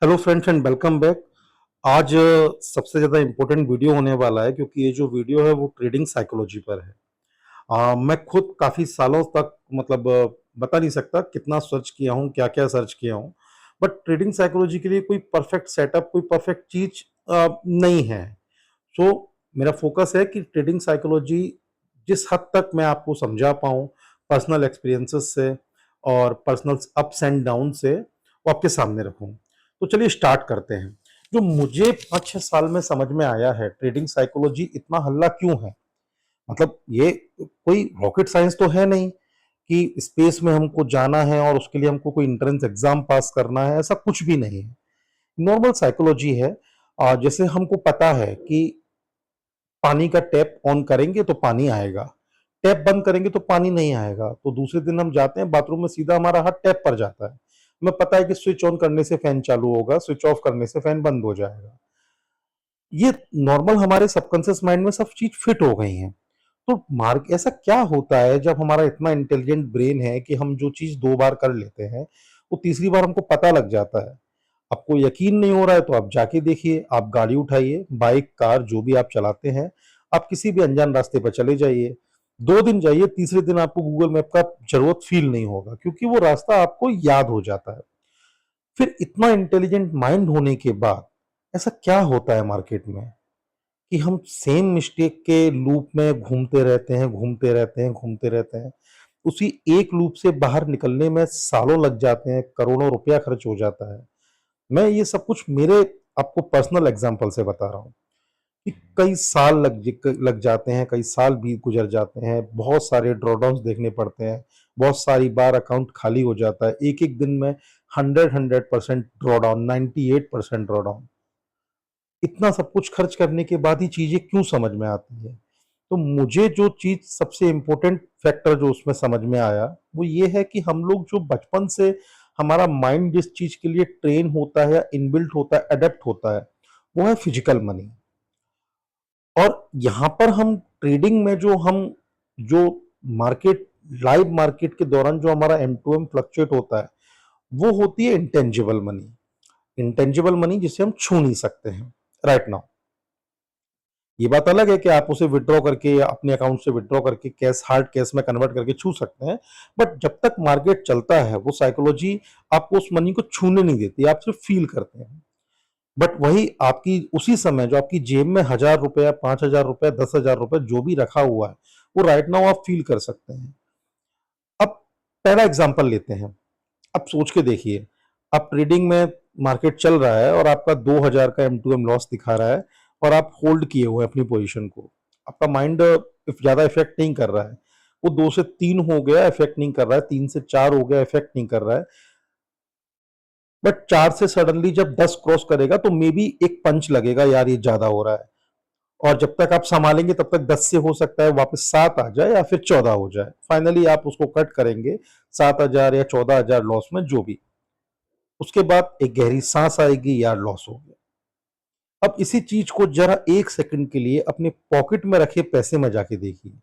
Hello friends and welcome back. आज सबसे ज़्यादा इम्पोर्टेंट वीडियो होने वाला है क्योंकि ये जो वीडियो है वो ट्रेडिंग साइकोलॉजी पर है। मैं खुद काफ़ी सालों तक मतलब बता नहीं सकता कितना सर्च किया हूँ, क्या-क्या सर्च किया हूँ। बट ट्रेडिंग साइकोलॉजी के लिए कोई परफेक्ट सेटअप, कोई परफेक्ट चीज़ नहीं है। सो मेरा फोकस है कि ट्रेडिंग साइकोलॉजी जिस हद तक मैं आपको समझा पाऊँ पर्सनल एक्सपीरियंसेस से और पर्सनल अप्स एंड डाउन से वो आपके सामने रखूँ। तो चलिए स्टार्ट करते हैं। जो मुझे 5-6 साल में समझ में आया है ट्रेडिंग साइकोलॉजी इतना हल्ला क्यों है? मतलब ये कोई रॉकेट साइंस तो है नहीं कि स्पेस में हमको जाना है और उसके लिए हमको कोई एंट्रेंस एग्जाम पास करना है, ऐसा कुछ भी नहीं है। नॉर्मल साइकोलॉजी है। जैसे हमको पता है कि पानी का टैप ऑन करेंगे तो पानी आएगा, टैप बंद करेंगे तो पानी नहीं आएगा। तो दूसरे दिन हम जाते हैं बाथरूम में, सीधा हमारा हाथ टैप पर जाता है। हमें पता है कि स्विच ऑन करने से फैन चालू होगा, स्विच ऑफ करने से फैन बंद हो जाएगा। ये नॉर्मल हमारे सबकॉन्शियस माइंड में सब चीज फिट हो गई हैं। तो मार्क ऐसा क्या होता है जब हमारा इतना इंटेलिजेंट ब्रेन है कि हम जो चीज 2 बार कर लेते हैं, वो तीसरी बार हमको पता लग जाता है। आपको यकीन नहीं हो रहा है तो आप जाके देखिए, आप गाड़ी उठाइए, बाइक, कार जो भी आप चलाते हैं, आप किसी भी अनजान रास्ते पर चले जाइए। 2 दिन जाइए, तीसरे दिन आपको गूगल मैप का ज़रूरत फ़ील नहीं होगा क्योंकि वो रास्ता आपको याद हो जाता है। फिर इतना इंटेलिजेंट माइंड होने के बाद ऐसा क्या होता है मार्केट में कि हम सेम मिस्टेक के लूप में घूमते रहते हैं, घूमते रहते हैं, घूमते रहते हैं। उसी एक लूप से बाहर निकलने में सालों लग जाते हैं, करोड़ों रुपया खर्च हो जाता है। मैं ये सब कुछ मेरे आपको पर्सनल एग्जांपल से बता रहा हूँ कि कई साल लग जाते हैं, कई साल भी गुजर जाते हैं, बहुत सारे ड्रॉडाउन्स देखने पड़ते हैं, बहुत सारी बार अकाउंट खाली हो जाता है। एक-एक दिन में 100% ड्रॉडाउन, 98% ड्रॉडाउन। इतना सब कुछ खर्च करने के बाद ही चीज़ें क्यों समझ में आती है? तो मुझे जो चीज़ सबसे इम्पोर्टेंट फैक्टर जो उसमें समझ में आया, वो ये है कि हम लोग जो बचपन से हमारा माइंड जिस चीज़ के लिए ट्रेन होता है या इनबिल्ट होता है, एडॉप्ट होता है, वो है फिजिकल मनी। और यहाँ पर हम ट्रेडिंग में जो मार्केट लाइव मार्केट के दौरान जो हमारा एम टू एम फ्लक्चुएट होता है, वो होती है इंटेंजिबल मनी। इंटेंजिबल मनी जिसे हम छू नहीं सकते हैं राइट नाउ। ये बात अलग है कि आप उसे विड्रॉ करके या अपने अकाउंट से विड्रॉ करके कैश, हार्ड कैश में कन्वर्ट करके छू सकते हैं। बट जब तक मार्केट चलता है वो साइकोलॉजी आपको उस मनी को छूने नहीं देती, आप सिर्फ फील करते हैं। बट वही आपकी उसी समय जो आपकी जेब में 1000 रुपया, 5000 रुपया, 10,000 रुपया जो भी रखा हुआ है, वो राइट नाउ आप फील कर सकते हैं। अब पहला एग्जांपल लेते हैं। अब सोच के देखिए, आप ट्रेडिंग में मार्केट चल रहा है और आपका 2000 का एम टू एम लॉस दिखा रहा है और आप होल्ड किए हुए हैं अपनी पोजीशन को। आपका माइंड ज्यादा इफेक्ट नहीं कर रहा है। वो 2 से 3 हो गया, इफेक्ट नहीं कर रहा है, 3 से 4 हो गया, इफेक्ट नहीं कर रहा है। बट 4 से सडनली जब 10 क्रॉस करेगा तो मे बी एक पंच लगेगा, यार ये ज्यादा हो रहा है। और जब तक आप संभालेंगे तब तक 10 से हो सकता है वापस 7 आ जाए या फिर 14 हो जाए। फाइनली आप उसको कट करेंगे 7000 या 14,000 लॉस में जो भी। उसके बाद एक गहरी सांस आएगी, यार लॉस हो गया। अब इसी चीज को जरा 1 सेकंड के लिए अपने पॉकेट में रखे पैसे में जाके देखिए।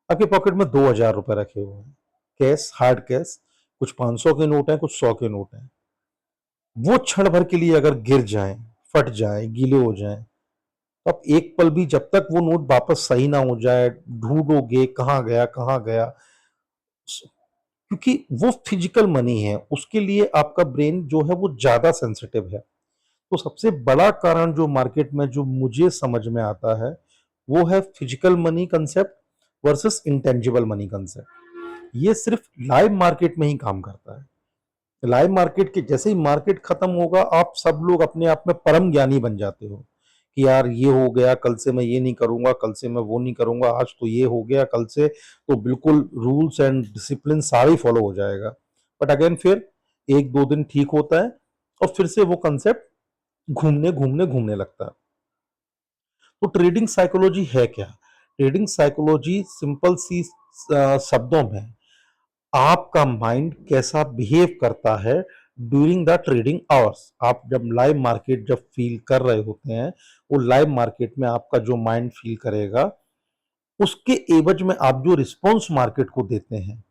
आपके पॉकेट में 2000 रुपए रखे हुए हैं, कैश, हार्ड कैश। कुछ 500 के नोट हैं, कुछ 100 के नोट हैं। वो क्षण भर के लिए अगर गिर जाएं, फट जाएं, गीले हो जाएं, तो आप एक पल भी जब तक वो नोट वापस सही ना हो जाए ढूंढोगे कहाँ गया, कहाँ गया। क्योंकि वो फिजिकल मनी है, उसके लिए आपका ब्रेन जो है वो ज्यादा सेंसिटिव है। तो सबसे बड़ा कारण जो मार्केट में जो मुझे समझ में आता है, वो है physical money concept versus intangible money concept. ये सिर्फ लाइव मार्केट में ही काम करता है। लाइव मार्केट के जैसे ही मार्केट खत्म होगा, आप सब लोग अपने आप में परम ज्ञानी बन जाते हो कि यार ये हो गया, कल से मैं ये नहीं करूंगा, कल से मैं वो नहीं करूंगा, आज तो ये हो गया, कल से तो बिल्कुल रूल्स एंड डिसिप्लिन सारे फॉलो हो जाएगा। बट अगेन फिर 1-2 दिन ठीक होता है और फिर से वो कंसेप्ट घूमने घूमने घूमने लगता है। तो ट्रेडिंग साइकोलॉजी है क्या? ट्रेडिंग साइकोलॉजी सिंपल सी शब्दों में आपका माइंड कैसा बिहेव करता है ड्यूरिंग द ट्रेडिंग आवर्स। आप जब लाइव मार्केट जब फील कर रहे होते हैं, वो लाइव मार्केट में आपका जो माइंड फील करेगा, उसके एवज में आप जो रिस्पॉन्स मार्केट को देते हैं,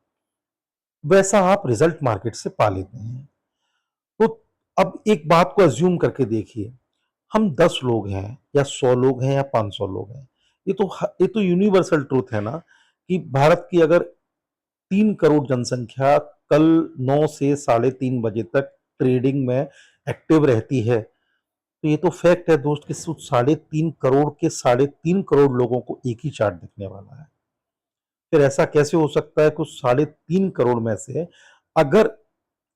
वैसा आप रिजल्ट मार्केट से पा लेते हैं। तो अब एक बात को अज्यूम करके देखिए, हम 10 लोग हैं या 100 लोग हैं या 500 लोग हैं। ये तो यूनिवर्सल ट्रुथ है ना कि भारत की अगर 3 करोड़ जनसंख्या कल 9 से साढ़े 3 बजे तक ट्रेडिंग में एक्टिव रहती है, तो ये तो फैक्ट है दोस्त कि उस साढ़े 3 करोड़ के साढ़े 3 करोड़ लोगों को एक ही चार्ट दिखने वाला है। फिर ऐसा कैसे हो सकता है कि उस साढ़े 3 करोड़ में से अगर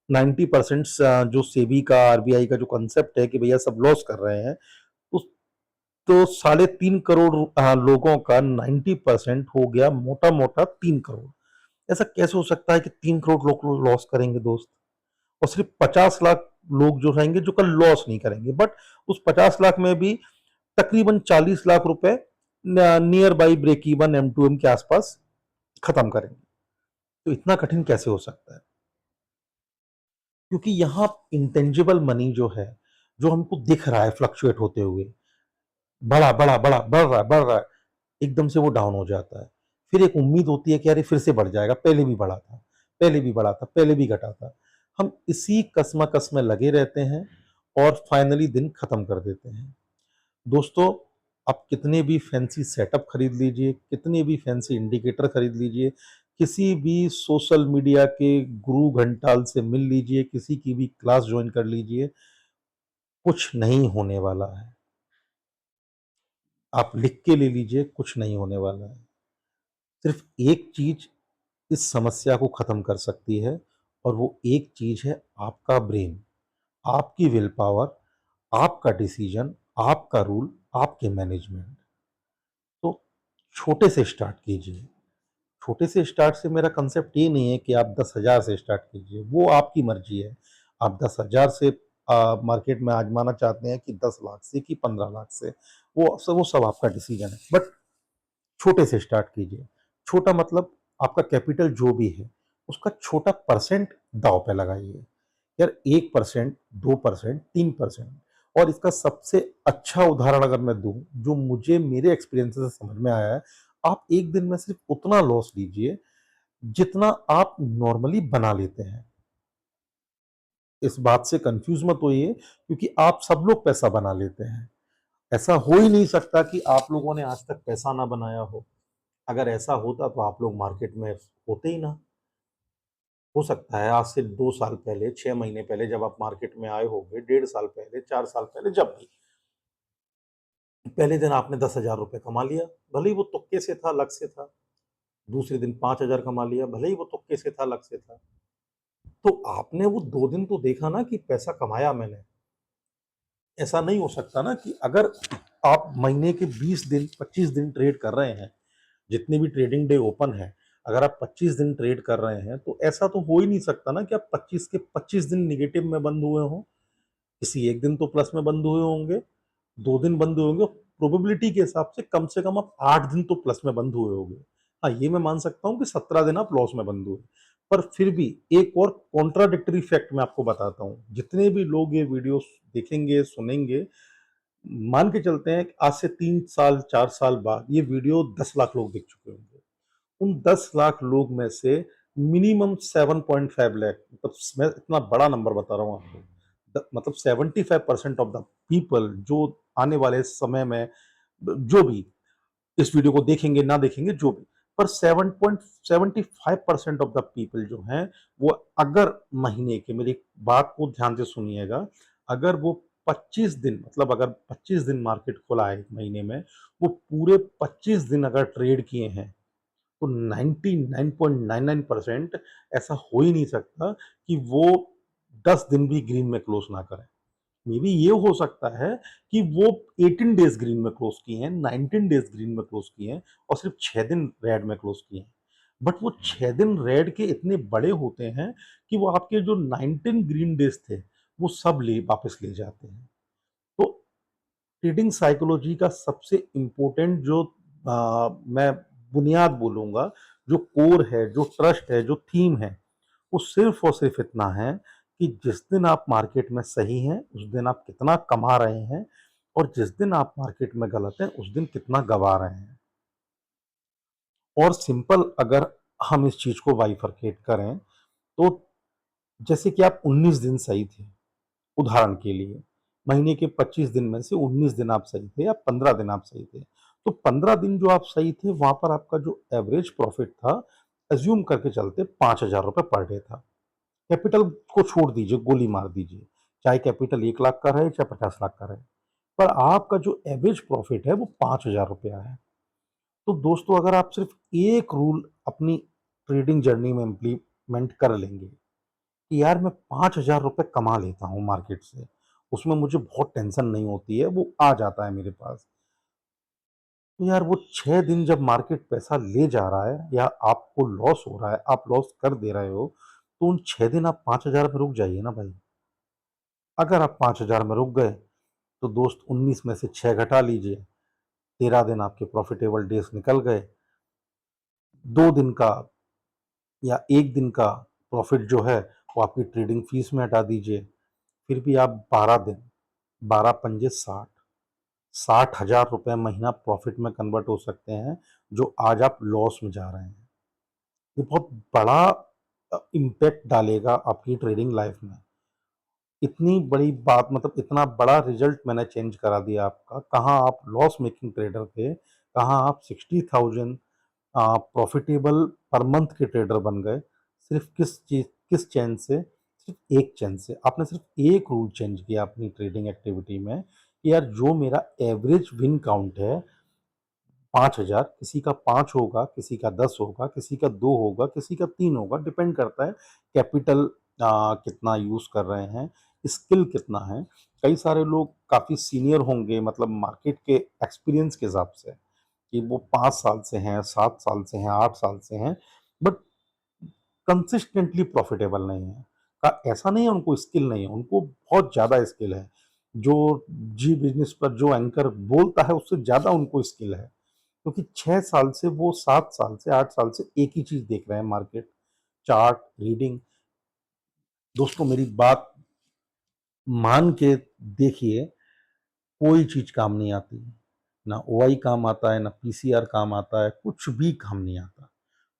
90% जो सेबी का आरबीआई का जो कंसेप्ट है कि भैया सब लॉस कर रहे हैं, उस तो साढ़े 3 करोड़ लोगों का 90% हो गया मोटा मोटा 3 करोड़। ऐसा कैसे हो सकता है कि 3 करोड़ लोग लॉस करेंगे दोस्त, और सिर्फ 50 लाख लोग जो रहेंगे जो कल लॉस नहीं करेंगे, बट उस 50 लाख में भी तकरीबन 40 लाख रुपए near by break even M2M के आसपास खत्म करेंगे। तो इतना कठिन कैसे हो सकता है? क्योंकि यहाँ इंटेंजिबल मनी जो है, जो हमको दिख रहा है फ्लक्चुएट होते हुए, बड़ा बड़ा बड़ा बढ़ रहा है, एकदम से वो डाउन हो जाता है। फिर एक उम्मीद होती है कि अरे फिर से बढ़ जाएगा, पहले भी बढ़ा था, पहले भी बढ़ा था, पहले भी घटा था। हम इसी कसमकस में लगे रहते हैं और फाइनली दिन खत्म कर देते हैं। दोस्तों, आप कितने भी फैंसी सेटअप खरीद लीजिए, कितने भी फैंसी इंडिकेटर खरीद लीजिए, किसी भी सोशल मीडिया के गुरु घंटाल से मिल लीजिए, किसी की भी क्लास ज्वाइन कर लीजिए, कुछ नहीं होने वाला है। आप लिख के ले लीजिए, कुछ नहीं होने वाला है। सिर्फ एक चीज इस समस्या को खत्म कर सकती है, और वो एक चीज है आपका ब्रेन, आपकी विल पावर, आपका डिसीजन, आपका रूल, आपके मैनेजमेंट। तो छोटे से स्टार्ट कीजिए। छोटे से स्टार्ट से मेरा कंसेप्ट ये नहीं है कि आप 10,000 से स्टार्ट कीजिए, वो आपकी मर्जी है। आप 10,000 से मार्केट में आजमाना चाहते हैं कि 10 लाख से कि 15 लाख से, वो सब आपका डिसीजन है, बट छोटे से स्टार्ट कीजिए। छोटा मतलब आपका कैपिटल जो भी है, उसका छोटा परसेंट दांव पे लगाइए। यार 1%, 2%, 3%। और इसका सबसे अच्छा उदाहरण अगर मैं दूं, जो मुझे मेरे एक्सपीरियंस से समझ में आया है, आप एक दिन में सिर्फ उतना लॉस लीजिए जितना आप नॉर्मली बना लेते हैं। इस बात से कंफ्यूज मत होइए, क्योंकि आप सब लोग पैसा बना लेते हैं। ऐसा हो ही नहीं सकता कि आप लोगों ने आज तक पैसा ना बनाया हो। अगर ऐसा होता तो आप लोग मार्केट में होते ही ना। हो सकता है आज से 2 साल पहले, 6 महीने पहले जब आप मार्केट में आए होंगे, 1.5 साल पहले, 4 साल पहले, जब भी पहले दिन आपने 10,000 रुपये कमा लिया, भले ही वो तुक्के से था, लक से था। दूसरे दिन 5,000 कमा लिया, भले ही वो तुक्के से था, लक से था। तो आपने वो 2 दिन तो देखा ना कि पैसा कमाया मैंने। ऐसा नहीं हो सकता ना कि अगर आप महीने के 20 दिन, 25 दिन ट्रेड कर रहे हैं, जितने भी ट्रेडिंग डे ओपन है, अगर आप 25 दिन ट्रेड कर रहे हैं, तो ऐसा तो हो ही नहीं सकता ना कि आप 25 के 25 दिन निगेटिव में बंद हुए हों। किसी एक दिन तो प्लस में बंद हुए होंगे, 2 दिन बंद हुए होंगे। प्रोबेबिलिटी के हिसाब से कम आप 8 दिन तो प्लस में बंद हुए होंगे। हाँ, ये मैं मान सकता हूँ कि 17 दिन आप लॉस में बंद हुए। पर फिर भी एक और कॉन्ट्राडिक्टरी फैक्ट मैं आपको बताता हूँ। जितने भी लोग ये वीडियो देखेंगे, सुनेंगे, मान के चलते हैं कि आज से 3 साल, 4 साल बाद ये वीडियो 10 लाख लोग देख चुके होंगे। उन 10 लाख लोग में से मिनिमम 7.5 लाख, मतलब मैं इतना बड़ा नंबर बता रहा हूँ आपको, मतलब 75% ऑफ द पीपल जो आने वाले समय में, जो भी इस वीडियो को देखेंगे ना देखेंगे, जो भी, पर 7.75% ऑफ द पीपल जो हैं, वो अगर महीने के, मेरी बात को ध्यान से सुनिएगा, अगर वो 25 दिन, मतलब अगर 25 दिन मार्केट खुला है एक महीने में, वो पूरे 25 दिन अगर ट्रेड किए हैं, तो 99.99% ऐसा हो ही नहीं सकता कि वो 10 दिन भी ग्रीन में क्लोज ना करें। मे बी ये हो सकता है कि वो 18 डेज ग्रीन में क्लोज किए हैं, 19 डेज ग्रीन में क्लोज किए हैं, और सिर्फ 6 दिन रेड में क्लोज किए हैं। बट वो 6 दिन रेड के इतने बड़े होते हैं कि वो आपके जो 19 ग्रीन डेज थे, वो सब ले वापस ले जाते हैं। तो ट्रेडिंग साइकोलॉजी का सबसे इम्पोर्टेंट जो मैं बुनियाद बोलूँगा, जो कोर है, जो ट्रस्ट है, जो थीम है, वो सिर्फ़ और सिर्फ़ इतना है कि जिस दिन आप मार्केट में सही हैं, उस दिन आप कितना कमा रहे हैं, और जिस दिन आप मार्केट में गलत हैं, उस दिन कितना गँवा रहे हैं। और सिंपल अगर हम इस चीज़ को बाइफरकेट करें, तो जैसे कि आप 19 दिन सही थे, उदाहरण के लिए महीने के 25 दिन में से 19 दिन आप सही थे या 15 दिन आप सही थे, तो 15 दिन जो आप सही थे वहां पर आपका जो एवरेज प्रॉफिट था, एज्यूम करके चलते 5,000 रुपये पर डे था। कैपिटल को छोड़ दीजिए, गोली मार दीजिए, चाहे कैपिटल 1 लाख का रहे चाहे 50 लाख का रहे, पर आपका जो एवरेज प्रॉफिट है वो 5,000 रुपया है। तो दोस्तों अगर आप सिर्फ एक रूल अपनी ट्रेडिंग जर्नी में इम्प्लीमेंट कर लेंगे कि यार मैं 5,000 रुपये कमा लेता हूँ मार्केट से, उसमें मुझे बहुत टेंशन नहीं होती है, वो आ जाता है मेरे पास। तो यार वो 6 दिन जब मार्केट पैसा ले जा रहा है या आपको लॉस हो रहा है, आप लॉस कर दे रहे हो, तो उन 6 दिन आप 5,000 पे रुक जाइए ना भाई। अगर आप 5,000 में रुक गए तो दोस्त 19 में से 6 घटा लीजिए, 13 दिन आपके प्रॉफिटेबल डेज निकल गए। 2 दिन का या 1 दिन का प्रॉफिट जो है वो आपकी ट्रेडिंग फीस में हटा दीजिए। फिर भी आप 12 दिन, 12 पंजे 60, 60,000 रुपये महीना प्रॉफिट में कन्वर्ट हो सकते हैं, जो आज आप लॉस में जा रहे हैं। ये बहुत बड़ा इम्पैक्ट डालेगा आपकी ट्रेडिंग लाइफ में। इतनी बड़ी बात, मतलब इतना बड़ा रिजल्ट मैंने चेंज करा दिया आपका। कहाँ आप लॉस मेकिंग ट्रेडर थे, कहाँ आप 60,000 प्रॉफिटेबल पर मंथ के ट्रेडर बन गए। सिर्फ किस चेन से? सिर्फ एक चेन से। आपने सिर्फ एक रूल चेंज किया अपनी ट्रेडिंग एक्टिविटी में कि यार जो मेरा एवरेज विन काउंट है 5,000, किसी का 5 होगा, किसी का 10 होगा, किसी का 2 होगा, किसी का 3 होगा, डिपेंड करता है कैपिटल कितना यूज़ कर रहे हैं, स्किल कितना है। कई सारे लोग काफ़ी सीनियर होंगे, मतलब मार्केट के एक्सपीरियंस के हिसाब से, कि वो 5 साल से हैं, 7 साल से हैं, 8 साल से हैं, बट कंसिस्टेंटली प्रॉफिटेबल नहीं है। का ऐसा नहीं है उनको स्किल नहीं है, उनको बहुत ज़्यादा स्किल है। जो जी बिज़नेस पर जो एंकर बोलता है उससे ज़्यादा उनको स्किल है। क्योंकि 6 साल से वो 7 साल से 8 साल से एक ही चीज़ देख रहे हैं, मार्केट, चार्ट, रीडिंग। दोस्तों मेरी बात मान के देखिए, कोई चीज़ काम नहीं आती। ना ओआई काम आता है, ना पीसीआर काम आता है, कुछ भी काम नहीं आता।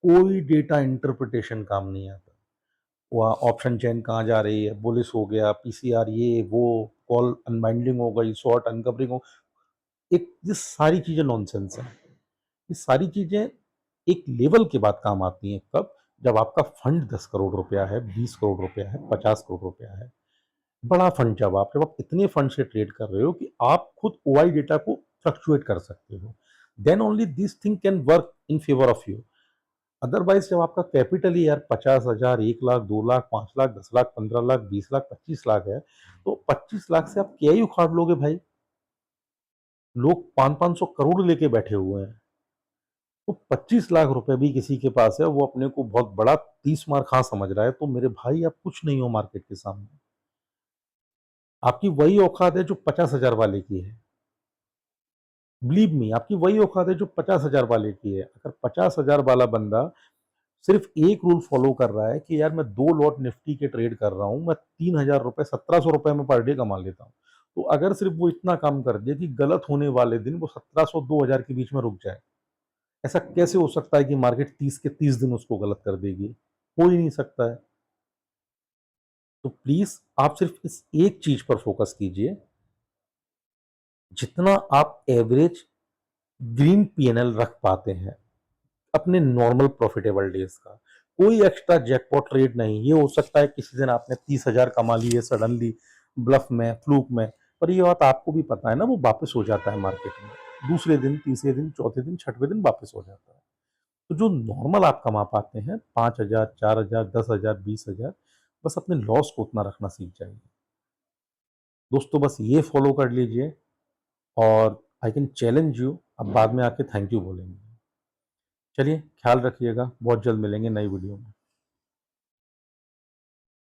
कोई डेटा इंटरप्रिटेशन काम नहीं आता। वहाँ ऑप्शन चेन कहाँ जा रही है, बुलिश हो गया, पीसीआर ये वो, कॉल अनबाइंडिंग हो गई, शॉर्ट अनकवरिंग हो, एक ये सारी चीज़ें नॉनसेंस हैं। ये सारी चीज़ें एक लेवल के बाद काम आती हैं, कब? जब आपका फंड 10 करोड़ रुपया है, 20 करोड़ रुपया है, 50 करोड़ रुपया है। बड़ा फंड जब आप इतने फंड से ट्रेड कर रहे हो कि आप खुद ओआई डेटा को फ्लक्चुएट कर सकते हो, then only this thing can work in favour of you. Otherwise जब आपका कैपिटल ही यार 50,000, 1 लाख, 2 लाख, 5 लाख, 10 लाख, 15 लाख, 20 लाख, 25 लाख है, तो 25 लाख से आप क्या ही उखाड़ लोगे भाई? लोग 500-500 करोड़ लेके बैठे हुए हैं। तो 25 लाख रुपए भी किसी के पास है, वो अपने को बहुत बड़ा 30 मार खां समझ रहा है, तो मेरे भाई आप कुछ नहीं हो मार्केट के सामने। आपकी वही औकात है जो 50,000 वाले की है। बिलीव मी, आपकी वही औकात है जो 50,000 वाले की है। अगर 50,000 वाला बंदा सिर्फ एक रूल फॉलो कर रहा है कि यार मैं 2 लॉट निफ्टी के ट्रेड कर रहा हूँ, मैं 3,000 रुपए, 1,700 रुपए में पर डे कमा लेता हूँ। तो अगर सिर्फ वो इतना काम कर दे कि गलत होने वाले दिन वो 1,700 2,000 के बीच में रुक जाए, ऐसा कैसे हो सकता है कि मार्केट 30 के 30 दिन उसको गलत कर देगी? हो ही नहीं सकता है। तो प्लीज आप सिर्फ इस एक चीज पर फोकस कीजिए, जितना आप एवरेज ग्रीन पीएनएल रख पाते हैं अपने नॉर्मल प्रॉफिटेबल डेज का। कोई एक्स्ट्रा जैकपॉट ट्रेड नहीं। ये हो सकता है किसी दिन आपने 30,000 कमा लिए सडनली, ब्लफ में, फ्लूक में, पर ये बात आपको भी पता है ना, वो वापस हो जाता है मार्केट में। दूसरे दिन, तीसरे दिन, चौथे दिन, छठवें दिन वापस हो जाता है। तो जो नॉर्मल आप कमा पाते हैं 5,000, 4,000, 10,000, 20,000, बस अपने लॉस को उतना रखना सीख जाइए। दोस्तों बस ये फॉलो कर लीजिए और आई कैन चैलेंज यू, अब बाद में आके थैंक यू बोलेंगे। चलिए ख्याल रखिएगा, बहुत जल्द मिलेंगे नई वीडियो में।